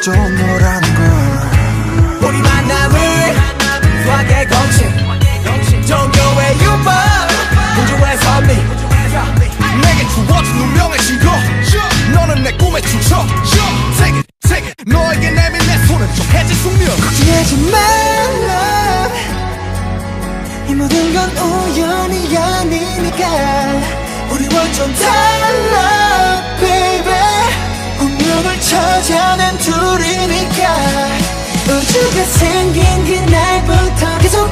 Don't know라는 걸 우리 만남을 수학의 공식 종교의 유법 우주의 선미 내게 주어진 운명의 증거 너는 내 꿈의 주처 Take it, take it 너에게 내민 내 손은 정해진 숙명 걱정하지 말라 이 모든 건 우연이 아니니까 우리 완전 달라 baby 운명을 찾아낸 둘이니까 우주가 생긴 그날부터 계속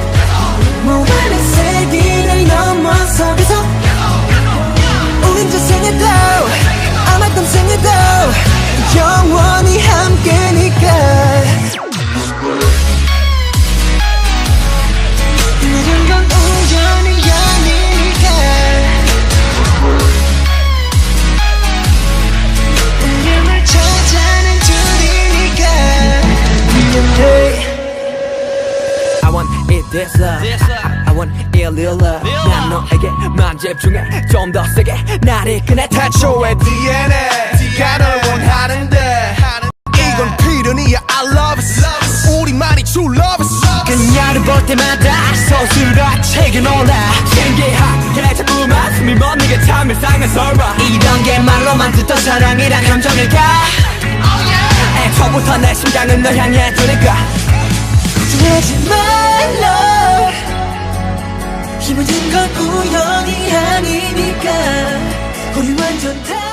무한의 세기를 넘어서 계속 우린 저 생에도 아마 딴 생에도 영원히 함께니까 모든 건 우연이 아니니까 운명을 찾아낸 둘이니까 미안해 I want it this love I want it real love 난 너에게만 집중해 좀 더 세게 날 이끄네 태초의 DNA 네가 널 원하는데 이건 필연이야 I love it 우리만이 true love it 그녀를 볼 때마다 서술아 책에 놀라 신기하게 자꾸만 숨이 멎는 참 일상스러워 이런 게 말로만 듣던 사랑이란 감정일까 애초부터 내 심장은 널 향해 두니까 걱정하지 말라 이 모든 건 우연이 아니니까 우리 완전 다